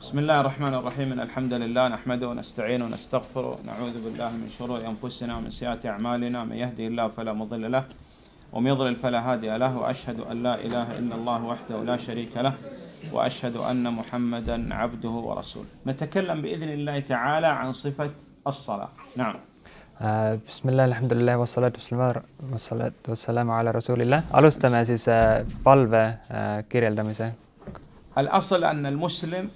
بسم الله الرحمن الرحيم. إن الحمد لله نحمده ونستعينه ونستغفره ونعوذ بالله من شرور أنفسنا ومن سيئات أعمالنا. من يهده الله فلا مضل له ومن يضلل فلا هادي له، وأشهد أن لا إله إلا الله وحده لا شريك له، وأشهد أن محمدا عبده ورسوله. نتكلم بإذن الله تعالى عن صفة الصلاة. نعم. بسم الله الحمد لله والصلاة والسلام على رسول الله. Alustame siis palve kirjeldamise. الأصل أن المسلم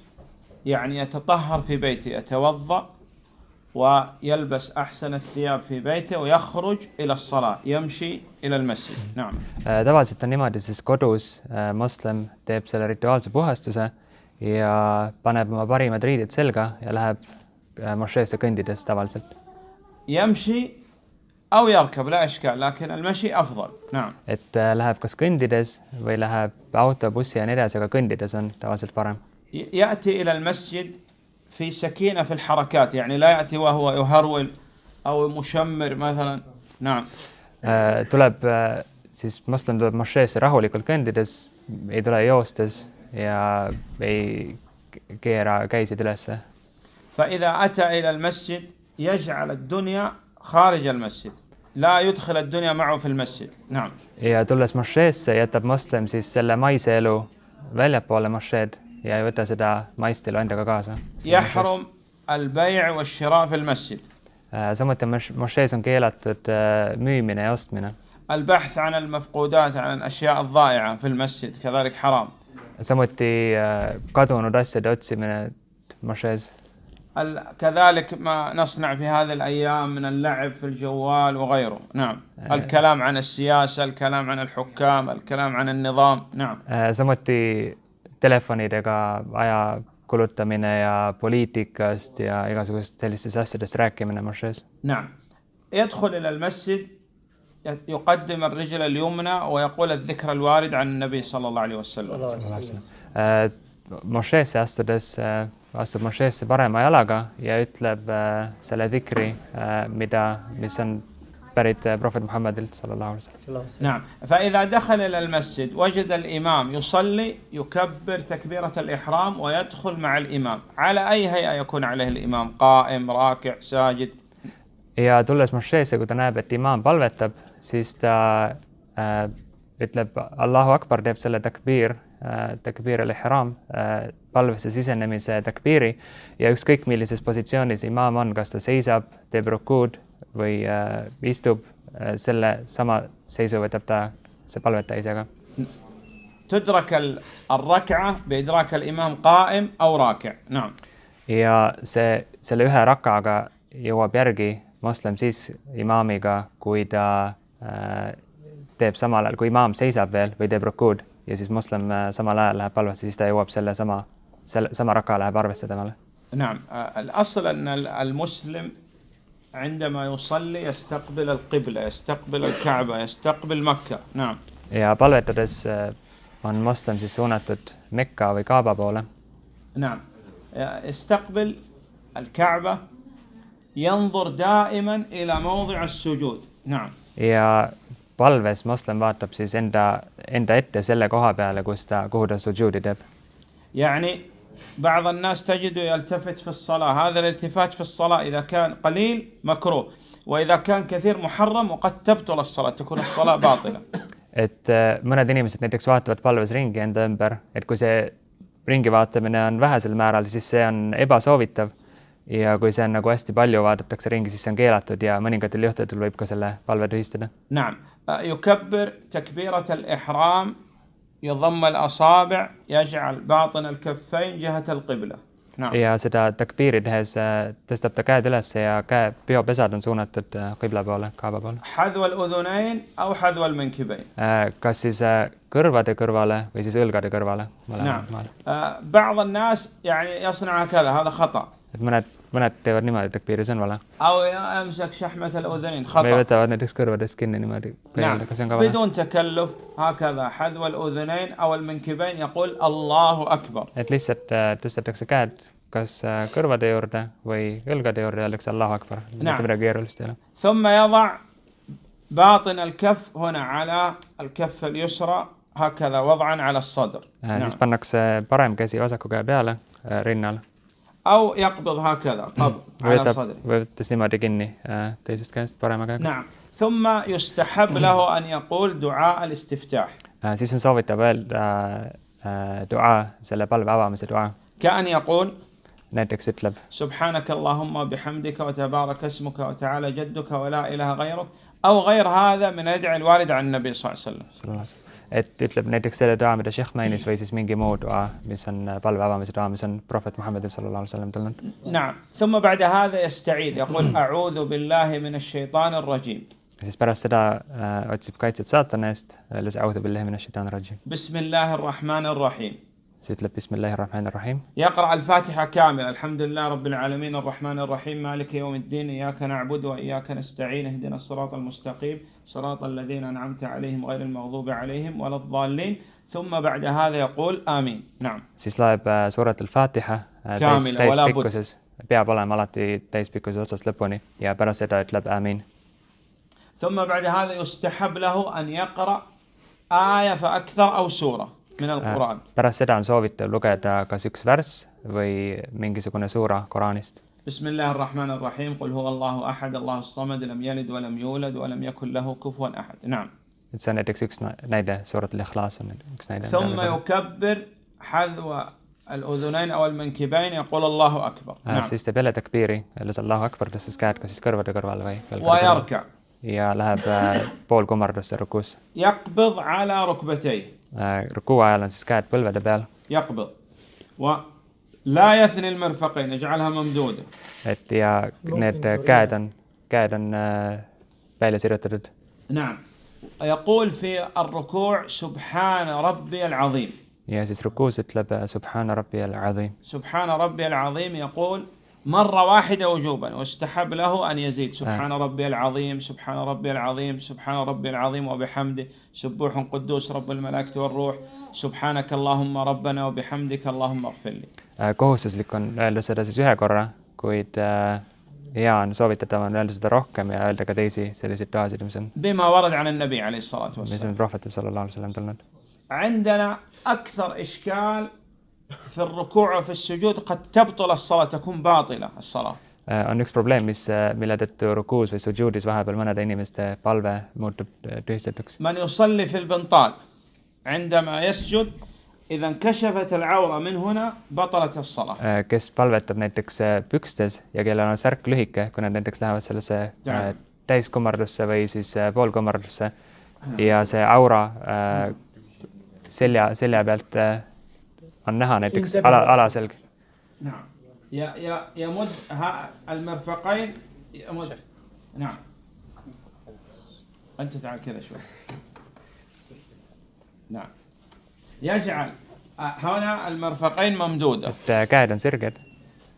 يعني يتطهر في بيته، يتوضأ ويلبس أحسن الثياب في بيته ويخرج إلى الصلاة، يمشي إلى المسجد. نعم. Tavaliselt on niimoodi, siis kodus moslem teeb selle rituaalse puhastuse ja paneb oma parimad riided selga ja läheb mošeesse kõndides tavaliselt. يمشي أو يركب لا إشكال، لكن المشي أفضل. نعم. Et läheb kas kõndides või läheb auto, bussi ja nii edasi, aga kõndides on tavaliselt parem. يأتي إلى المسجد في سكينة في الحركات، يعني لا يأتي وهو يهرول أو مشمر مثلا. نعم. Tuleb siis moslem tuleb mošeesse rahulikult kõndides, ei tule joostes ja ei keera käisid ülesse. فإذا أتى إلى المسجد يجعل الدنيا خارج المسجد، لا يدخل الدنيا معه في المسجد. نعم. Ja tulles mošeesse jätab moslem siis selle maise elu väljapoole mošeed ja ei võta seda maist elu endaga kaasa. يحرم البيع والشراء في المسجد. Samuti mošees on keelatud müümine ja ostmine. البحث عن المفقودات، عن الأشياء الضائعة في المسجد كذلك حرام. Samuti kadunud asjade otsimine mošees. كذلك ما نصنع في هذه الأيام من اللعب في الجوال وغيره. نعم. الكلام عن السياسة، الكلام عن الحكام، الكلام عن النظام. نعم. Samuti telefonidega aja kulutamine ja poliitikast ja igasugust sellistest asjadest rääkimine mošees. نعم. يدخل إلى المسجد يقدم الرجل اليمنى ويقول الذكر الوارد عن النبي صلى الله عليه وسلم. Mošeesse astudes astub mošeesse parema jalaga ja ütleb selle dhikri, mis on pärit prohvet Muhammedilt sallallahu alaihi wasallam. نعم. فإذا دخل إلى المسجد وجد الإمام يصلي يكبر تكبيرة الإحرام ويدخل مع الإمام. على أي هيئة يكون عليه الإمام؟ قائم، راكع، ساجد. Ja tulles mošeesse, kui ta näeb, et imaam palvetab, siis ta ütleb Allahu Akbar, teeb selle takbir al-ihram, palvesse sisenemise takbiri ja ükskõik millises positsioonis imaam on, kas ta seisab, teeb rukuud või istub, selle sama seisu võtab ta see palvetaja ise ka. تدرك الركعة بإدراك الإمام قائم أو راكع. نعم. Ja selle ühe rakaga jõuab järgi moslem siis imaamiga, kui ta teeb samal ajal, kui imaam seisab veel või teeb rukuud ja siis moslem samal ajal läheb palvesse, siis ta jõuab selle sama raka läheb arvesse temale. نعم. الأصل أن المسلم عندما يصلي يستقبل القبلة، يستقبل الكعبة، يستقبل مكة. نعم. Ja palvetades on moslem siis suunatud Mekka või Kaaba poole. نعم. يستقبل الكعبة، ينظر دائما إلى موضع السجود. نعم. Ja palves moslem vaatab siis enda ette selle koha peale, kuhu ta sujuudi teeb. يعني بعض الناس تجده يلتفت في الصلاة، هذا الالتفات في الصلاة إذا كان قليل مكروه، وإذا كان كثير محرم، وقد تبطل الصلاة، تكون الصلاة باطلة. Et mõned inimesed näiteks vaatavad palves ringi enda ümber, et kui see ringi vaatamine on vähesel määral, siis see on ebasoovitav ja kui see on nagu hästi palju vaadatakse ringi, siis see on keelatud ja mõningatel juhtudel võib ka selle palve tühistada. نعم. يكبر تكبيرة الإحرام، يضم الأصابع، يجعل باطن الكفين جهة القبلة. نعم. Ja seda takbiiri tehes tõstab ta käed üles ja peopesad on suunatud qibla poole, Kaaba poole. حذو الأذنين أو حذو المنكبين. Kas siis kõrvade kõrvale või siis õlgade kõrvale. نعم. بعض الناس يعني يصنع هكذا، هذا خطأ. Et mõned teevad niimoodi takbiiri, see on vale. أو يمسك شحمة الأذنين، Või خطأ. võtavad näiteks kõrvadest kinni niimoodi. نعم. Kas see on ka vale? بدون تكلف، هكذا حذو الأذنين أو المنكبين يقول الله أكبر. Et lihtsalt tõstetakse käed kas kõrvade juurde või õlgade juurde ja öeldakse Allahu Akbar. Mitte midagi keerulist ei ole. ثم يضع باطن الكف هنا على الكف اليسرى هكذا وضعا على الصدر. siis pannakse parem käsi vasaku käe peale rinnal. أو يقبض هكذا قبض على صدره. võttes niimoodi kinni teisest käest parema käega. نعم. ثم يستحب له أن يقول دعاء الاستفتاح. siis on soovitav öelda dua, selle palve avamise dua. كأن يقول näiteks ütleb سبحانك اللهم بحمدك وتبارك اسمك وتعالى جدك ولا إله غيرك أو غير هذا من يدعي الوارد عن النبي صلى الله عليه وسلم. et ütleb näiteks selle dua, mida Sheikh mainis, või siis mingi muu dua, mis on palve avamise dua, mis on prohvet Muhammadin sallallahu alaihi wasallam tulnud. نعم. ثم بعد هذا يستعيذ يقول أعوذ بالله من الشيطان الرجيم. siis pärast seda otsib kaitset saatana eest, öeldes أعوذ بالله من الشيطان الرجيم. بسم الله الرحمن الرحيم. siis ütleb bismillahir rahmanir rahim. يقرأ الفاتحة كاملة الحمد لله رب العالمين الرحمن الرحيم مالك يوم الدين إياك نعبد وإياك نستعين اهدنا الصراط المستقيم صراط الذين أنعمت عليهم غير المغضوب عليهم ولا الضالين ثم بعد هذا يقول آمين. نعم. siis loeb suurat al-Fatiha täispikkuses, peab olema alati täispikkuses otsast lõpuni ja pärast seda ütleb آمين. ثم بعد هذا يستحب له أن يقرأ آية فأكثر أو سورة من القرآن. pärast seda on soovitav lugeda kas üks värss või mingisugune suura Koraanist. بسم الله الرحمن الرحيم قل هو الله أحد الله الصمد لم يلد ولم يولد ولم يكن له كفوا أحد. نعم. et see on näiteks üks näide, suurat al-Ikhlas on üks näide. ثم يكبر حذو الأذنين أو المنكبين يقول الله أكبر. نعم. siis teeb jälle takbiiri, öeldes Allahu Akbar, tõstes käed kas siis kõrvade kõrval või ويركع. ja läheb pool kummardusse rukuusse. يقبض على ركبتيه. rukuu ajal on siis käed põlvede peal. يقبض ولا يثني المرفقين يجعلها ممدودة. et ja need käed on välja sirutatud. نعم. يقول في الركوع سبحان ربي العظيم. ja siis rukuus ütleb subhana rabbiyal azim. سبحان ربي العظيم يقول مرة واحدة وجوبا واستحب له أن يزيد سبحان ربي العظيم سبحان ربي العظيم سبحان ربي العظيم وبحمده سبوح قدوس رب الملائكة والروح سبحانك اللهم ربنا وبحمدك اللهم اغفر لي. kohustuslik on öelda seda siis ühe korra, kuid hea on, soovitatav on öelda seda rohkem ja öelda ka teisi selliseid duasid, mis on بما ورد عن النبي عليه الصلاة والسلام. mis on prohvetil sallallahu alaihi wasallam tulnud. عندنا أكثر إشكال في الركوع وفي السجود قد تبطل الصلاة تكون باطلة الصلاة. on üks probleem, mille tõttu rukuus või sujuudis vahepeal mõnede inimeste palve muutub tühistatuks. من يصلي في البنطال عندما يسجد إذا انكشفت العورة من هنا بطلت الصلاة. kes palvetab näiteks pükstes ja kellel on särk lühike, kui nad näiteks lähevad sellesse täiskummardusse või siis poolkummardusse ja see aura selja pealt on näha näiteks alaselg. نعم. يمد المرفقين يمد. نعم. أنت تعال كذا شوي. نعم. يجعل هنا المرفقين ممدودة. käed on sirged.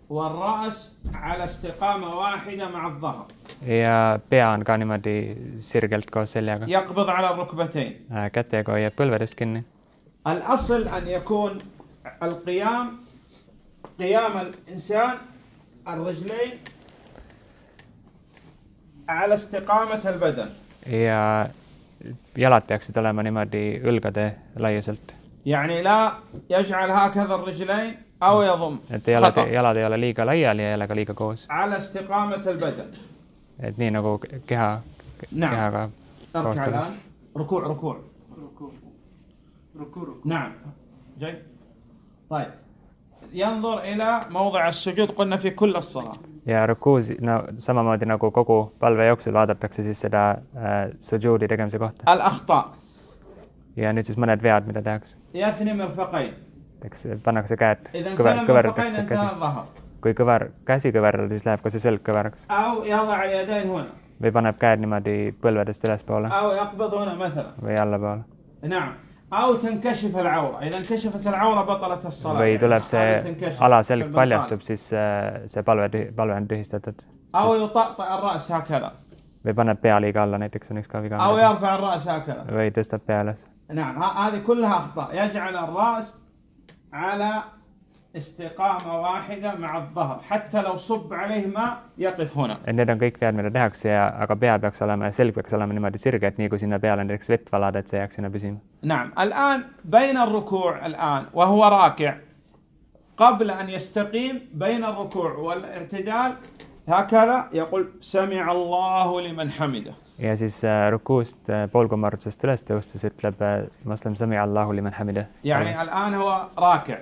والرأس على استقامة واحدة مع الظهر. ja pea on ka niimoodi sirgelt koos seljaga. يقبض على الركبتين. kätega hoiab põlvedest kinni. الأصل أن يكون القيام قيام الإنسان الرجلين على استقامة البدن. ja jalad peaksid olema niimoodi õlgade laiuselt. يعني لا يجعل هكذا الرجلين أو يضم. et jalad ei ole liiga laiali ja ei ole ka liiga koos. على استقامة البدن. et nii nagu kehaga koos tulles. ركوع. نعم. جيد. طيب. ينظر إلى موضع السجود قلنا في كل الصلاة. ja rukuus samamoodi nagu kogu palve jooksul vaadatakse siis seda sujuudi tegemise kohta. الأخطاء. ja nüüd siis mõned vead, mida tehakse. يثني مرفقين. pannakse käed, kõverdatakse käsi. kui käsi kõverada, siis läheb ka see selg kõveraks. أو يضع اليدين هنا. või paneb käed niimoodi põlvedest ülespoole. أو يقبض هنا مثلا. või allapoole. نعم. أو تنكشف العورة. إذا انكشفت العورة بطلت الصلاة. või tuleb see alaselg paljastub, siis see palve on tühistatud. أو يطأطئ الرأس هكذا. või paneb pea liiga alla, näiteks on üks ka viga. أو يرفع الرأس هكذا. või tõstab pea üles. نعم. هذه كلها أخطاء. يجعل الرأس على استقامة واحدة مع الظهر حتى لو صب عليه ماء يقف هنا. Need on kõik vead, mida tehakse aga pea peaks olema ja selg peaks olema niimoodi sirge, et nii kui sinna peale näiteks vett valada, et see jääks sinna püsima. نعم الآن بين الركوع الآن وهو راكع قبل أن يستقيم بين الركوع والاعتدال هكذا يقول سمع الله لمن حمده. Ja siis rukuust poolkummardutusest üles tõustes ütleb moslem sami Allahu liman hamida. يعني الآن هو راكع.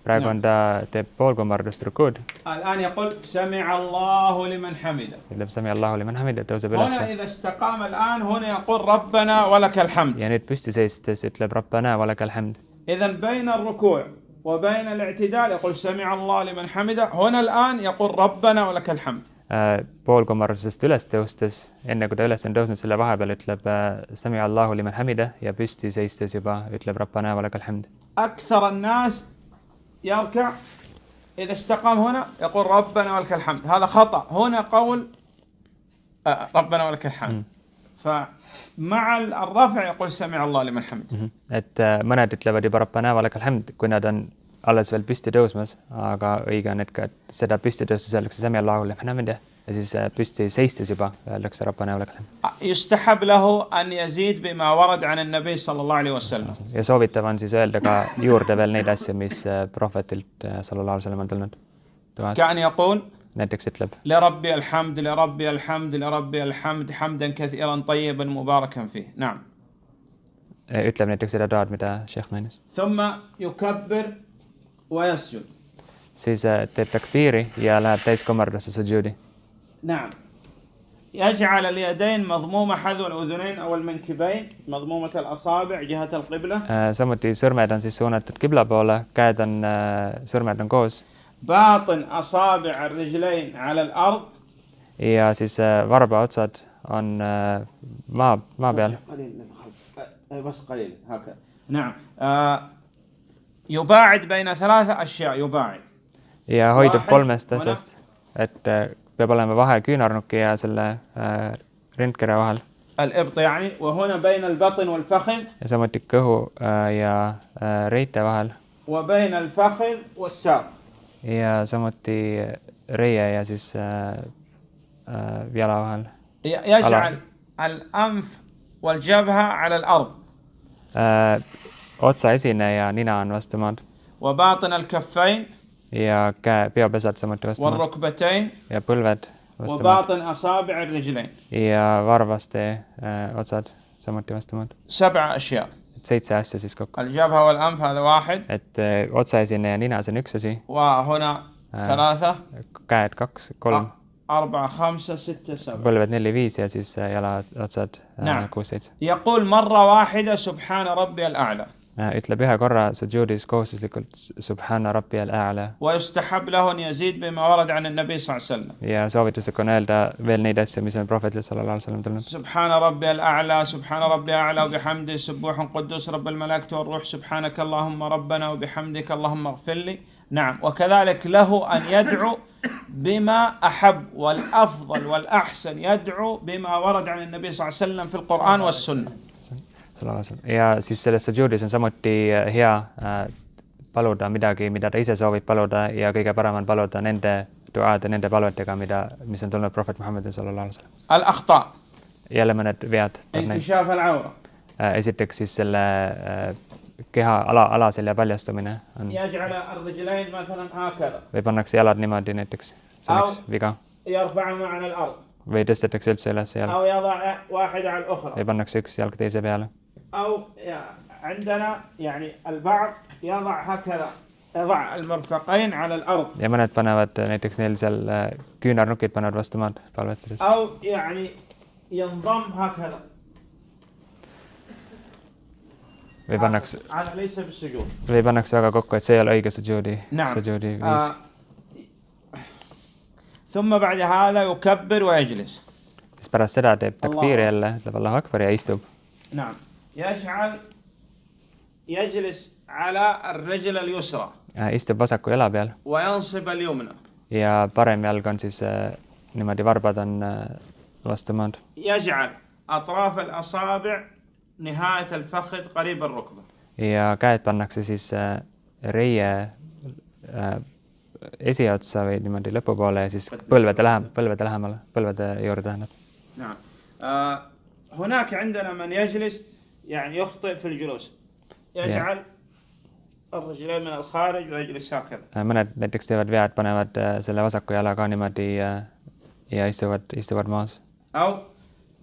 Praegu on ta teeb poolkummardust rukuud. الآن يقول سمع الله لمن حمده. Ütleb sami Allahu liman hamida, tõuseb üles. هنا إذا استقام الآن هنا يقول ربنا ولك الحمد. Ja nüüd püsti seistes ütleb rabbana walakal hamd. إذن بين الركوع وبين الاعتدال يقول سمع الله لمن حمده. هنا الآن يقول ربنا ولك الحمد. Poolkummardusest üles tõustes, enne kui ta üles on tõusnud, selle vahepeal ütleb sami Allahu liman hamida ja püsti seistes juba ütleb rabbana walakal hamd. أكثر الناس يركع إذا استقام هنا يقول ربنا ولك الحمد. هذا خطأ. هنا قول ربنا ولك الحمد. فمع الرفع يقول سمع الله لمن حمده. Et mõned ütlevad juba rabbana walakal hamd, kui nad on alles veel püsti tõusmas, aga õige on, et ka seda püsti tõustes öeldakse sami Allahu liman hamida ja siis püsti seistes juba öeldakse rabbana walakal hamd. يستحب له أن يزيد بما ورد عن النبي صلى الله عليه وسلم. Ja soovitav on siis öelda ka juurde veel neid asju, mis prohvetilt sallallahu alaihi wasallam on tulnud. كان يقول Näiteks ütleb لربي الحمد لربي الحمد لربي الحمد حمدا كثيرا طيبا مباركا فيه. نعم. ütleb näiteks seda doad, mida Sheikh mainis. ثم يكبر ويسجد. Siis teeb takbiiri ja läheb täiskummardusse sujuudi. نعم. يجعل اليدين مضمومة حذو الأذنين أو المنكبين مضمومة الأصابع جهة القبلة. Samuti sõrmed on siis suunatud kibla poole, sõrmed on koos. باطن أصابع الرجلين على الأرض. Ja siis varba otsad on maa peal. بس قليل هكذا. نعم. يباعد بين ثلاثة أشياء. يباعد. Ja hoidub kolmest asjast, et peab olema vahe küünarnuki ja selle rindkere vahel. الإبط يعني وهنا بين البطن والفخذ. Ja samuti kõhu ja reite vahel. وبين الفخذ والساق. Ja samuti reie ja siis jala vahel. يجعل الأنف والجبهة على الأرض. Otsaesine ja nina on vastu maad. وباطن الكفين. Ja peopesad samuti vastu maad. والركبتين. Ja põlved vastu maad. وباطن أصابع الرجلين. Ja varvaste otsad samuti vastu maad. 7 أشياء. 7 asja siis kokku. الجبهة والأنف هذا واحد. Et otsaesine ja nina, see on üks asi. وهنا 3. Käed 2, 3. 4 5 6 7. Põlved 4 5 ja siis jalad otsad 6 7. يقول مرة واحدة سبحان ربي الأعلى. Ütleb ühe korra sujuudis kohustuslikult subhana rabbiyal a'la. ويستحب له أن يزيد بما ورد عن النبي صلى الله عليه وسلم. Ja soovituslik on öelda veel neid asju, mis on prohvetile sallallahu alaihi wasallam tulnud. سبحان ربي الأعلى سبحان ربي الأعلى وبحمده سبوح قدوس رب الملائكة والروح سبحانك اللهم ربنا وبحمدك اللهم اغفر لي. نعم. وكذلك له أن يدعو بما أحب والأفضل والأحسن يدعو بما ورد عن النبي صلى الله عليه وسلم في القرآن والسنة. Ja siis selles sujuudis on samuti hea paluda midagi, mida ta ise soovib paluda ja kõige parem on paluda nende duaade, nende palvetega, mis on tulnud prohvet Muhammadin sallallahu alaihi wasallam. الأخطاء. Jälle mõned vead. انكشاف العورة. Esiteks siis selle keha alaselja paljastumine on. يجعل الرجلين مثلا هكذا. Või pannakse jalad niimoodi näiteks, see oleks viga. يرفعهما عن الأرض. Või tõstetakse üldse üles jalg. أو يضع واحدة على الأخرى. Või pannakse üks jalg teise peale. أو عندنا يعني البعض يضع هكذا يضع المرفقين على الأرض. Ja mõned panevad näiteks neil seal küünarnukid panevad vastu maad palvetades. أو يعني ينضم هكذا. Või pannakse. ليس بالسجود. Või pannakse väga kokku, et see ei ole õige sujuudi viis. ثم بعد هذا يكبر ويجلس. Siis pärast seda teeb takbiiri jälle, ütleb Allahu Akbar ja istub. نعم. يجلس على الرجل اليسرى. Istub vasaku jala peal. وينصب اليمنى. Ja parem jalg on siis niimoodi varbad on vastu maad. يجعل أطراف الأصابع نهاية الفخذ قريب الركبة. Ja käed pannakse siis reie esiotsa või niimoodi lõpupoole ja siis põlvede lähemale, põlvede juurde tähendab. نعم. هناك عندنا من يجلس يعني يخطئ في الجلوس يجعل الرجلين من الخارج ويجلس هكذا. mõned näiteks teevad vead, panevad selle vasaku jala ka niimoodi ja istuvad maas. أو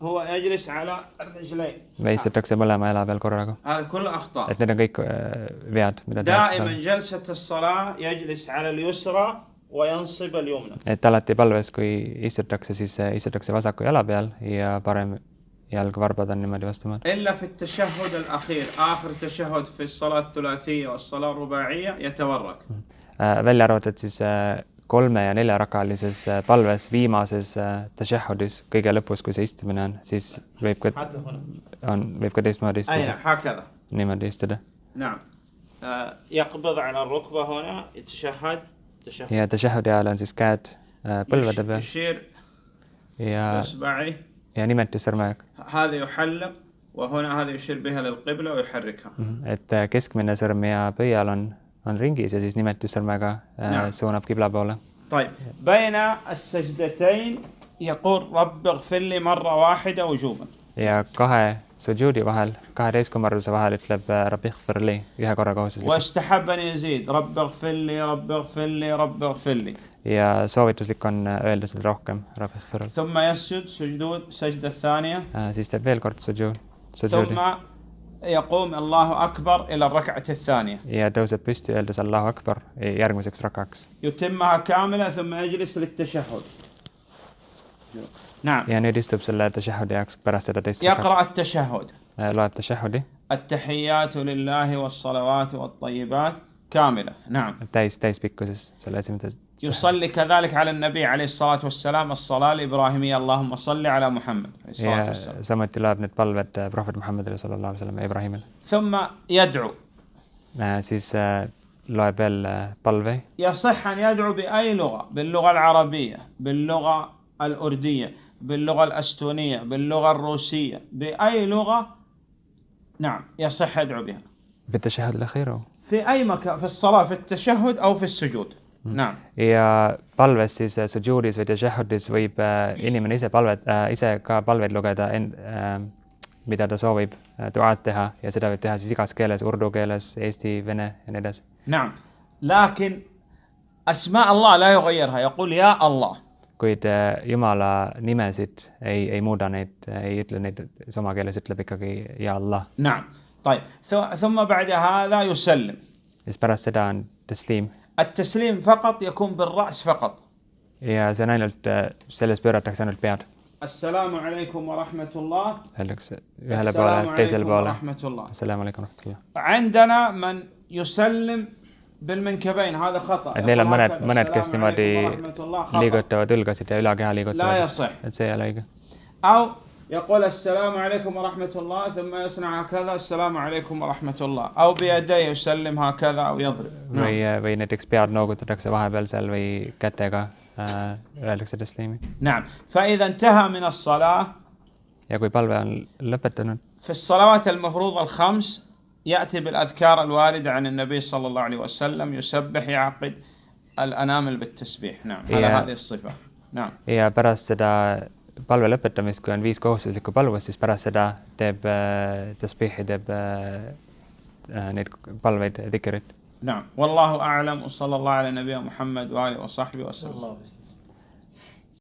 هو يجلس على الرجلين. või istutakse mõlema jala peal korraga. هذا كله أخطاء. et need on kõik vead, mida دائما جلسة الصلاة يجلس على اليسرى وينصب اليمنى. et alati palves, kui istutakse, siis istutakse vasaku jala peal ja parem jalg varbad on niimoodi vastu. إلا في التشهد الأخير آخر تشهد في الصلاة الثلاثية والصلاة الرباعية يتورك. välja arvatud siis 3 ja 4 rakalises palves viimases tashahhudis kõige lõpus, kui see istumine on, siis võib ka teistmoodi istuda. niimoodi istuda. نعم. يقبض على الركبة هنا يتشهد. ja tashahhudi ajal on siis käed põlvede peal. يشير ja بإصبعه. ja nimetissõrmega. هذا يحلق وهنا هذا يشير بها للقبلة ويحركها. et keskmine sõrm ja pöial on ringis ja siis nimetissõrmega suunab kibla poole. طيب بين السجدتين يقول رب اغفر لي مرة واحدة وجوبا. ja 2 sujuudi vahel, 2 täiskummarduse vahel ütleb rabbi ighfir li 1 korra kohustuslik. واستحب أن يزيد رب اغفر لي رب اغفر لي رب اغفر لي. ja soovituslik on öelda seda rohkem, rabbi ighfir li. ثم يسجد سجدة الثانية. siis teeb veel kord sujuudi. ثم يقوم الله أكبر إلى الركعة الثانية. ja tõuseb püsti öeldes Allahu Akbar järgmiseks rakaks. يتمها كاملة ثم يجلس للتشهد. نعم. ja nüüd istub selle tashahhudi jaoks pärast seda teist يقرأ التشهد. loeb tashahhudi. التحيات لله والصلوات والطيبات كاملة. نعم. täispikkuses selle esimese. يصلي كذلك على النبي عليه الصلاة والسلام الصلاة الإبراهيمية اللهم صل على محمد عليه الصلاة والسلام. samuti loeb need palved prohvet Muhammadile sallallahu alaihi wasallam ja Ibrahimile. ثم يدعو. siis loeb veel palve. يصح أن يدعو بأي لغة، باللغة العربية، باللغة الأردية، باللغة الأستونية، باللغة الروسية، بأي لغة. نعم يصح يدعو بها. بالتشهد الأخير. في أي مكان في الصلاة في التشهد أو في السجود. نعم. ja palves siis sujuudis või tashahhudis võib inimene ise ka palveid lugeda, mida ta soovib duaad teha ja seda võib teha siis igas keeles, urdu keeles, eesti, vene ja nii edasi. نعم. لكن أسماء الله لا يغيرها يقول يا الله. kuid Jumala nimesid ei muuda neid, ei ütle neid sama keeles, ütleb ikkagi ja Allah. نعم. طيب ثم بعد هذا يسلم. siis pärast seda on tasliim. التسليم فقط يكون بالرأس فقط. ja see on ainult, selles pööratakse ainult pead. السلام عليكم ورحمة الله. öeldakse ühele poole, teisele poole. السلام عليكم ورحمة الله. عندنا من يسلم بالمنكبين هذا خطأ. et neil on mõned, kes niimoodi liigutavad õlgasid ja ülakeha liigutavad. et see ei ole õige. أو يقول السلام عليكم ورحمة الله ثم يصنع هكذا السلام عليكم ورحمة الله أو بيديه يسلم هكذا أو يضرب. või näiteks pead noogutatakse vahepeal seal või kätega öeldakse tasliimi. نعم. فإذا انتهى من الصلاة. ja kui palve on lõpetanud. في الصلوات المفروضة الخمس يأتي بالأذكار الواردة عن النبي صلى الله عليه وسلم يسبح يعقد الأنامل بالتسبيح. نعم. على هذه الصفة. نعم. ja pärast seda palve lõpetamist, kui on 5 kohustuslikku palvest, siis pärast seda teeb tasbihi, teeb neid palveid, dhikrit. نعم. والله أعلم وصلى الله على نبينا محمد وآله وصحبه وسلم.